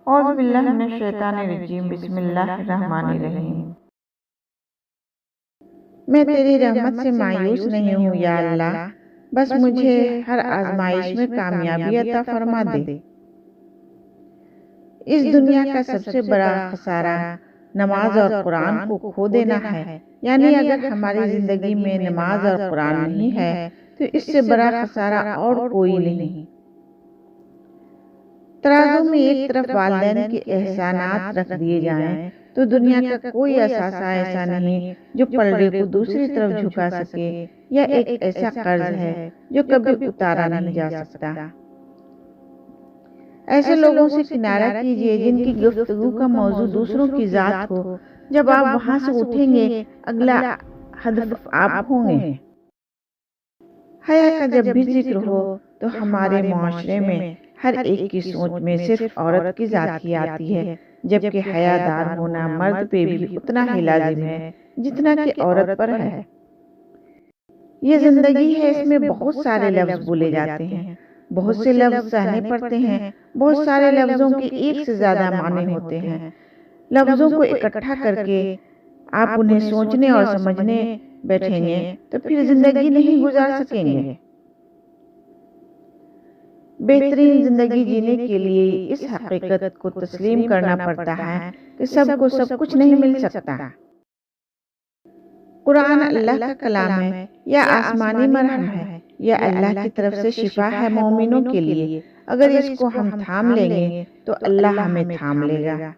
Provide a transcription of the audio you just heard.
اعوذ باللہ من الشیطان الرجیم، بسم اللہ الرحمن الرحیم۔ میں تیری رحمت سے مایوس نہیں ہوں یا اللہ، بس مجھے ہر آزمائش میں کامیابی عطا فرما دے۔ اس دنیا کا سب سے بڑا خسارہ نماز اور قرآن کو کھو دینا ہے، یعنی اگر ہماری زندگی میں نماز اور قرآن نہیں ہے تو اس سے بڑا خسارہ اور کوئی نہیں۔ ترازو میں ایک طرف والدین کے احسانات رکھ دیے جائیں تو دنیا کا کوئی اثاثہ ایسا نہیں جو پلڑے کو دوسری طرف جھکا سکے، یا ایک ایسا قرض ہے جو کبھی اتارا نہیں جا سکتا۔ ایسے لوگوں سے کنارہ کیجیے جن کی گفتگو کا موضوع دوسروں کی ذات ہو۔ جب آپ وہاں سے اٹھیں گے اگلا ہدف آپ ہوں گے۔ حیا کا جب بھی ذکر ہو تو ہمارے معاشرے میں ہر ایک کی سوچ میں صرف عورت کی ذات ہی آتی ہے، جبکہ حیا دار ہونا مرد پہ بھی اتنا ہی لازم ہے جتنا کہ عورت پر ہے۔ یہ زندگی ہے، اس میں بہت سارے لفظ بولے جاتے ہیں، بہت سے لفظ سہنے پڑتے ہیں، بہت سارے لفظوں کے ایک سے زیادہ معنی ہوتے ہیں۔ لفظوں کو اکٹھا کر کے آپ انہیں سوچنے اور سمجھنے بیٹھیں گے تو پھر زندگی نہیں گزار سکیں گے۔ بہترین زندگی جینے کے لیے اس حقیقت کو تسلیم کرنا پڑتا ہے کہ سب کو سب کچھ نہیں مل سکتا۔ قرآن اللہ کا کلام ہے یا آسمانی مرہم ہے، یا اللہ کی طرف سے شفا ہے مومنوں کے لیے۔ اگر اس کو ہم تھام لیں گے تو اللہ ہمیں تھام لے گا۔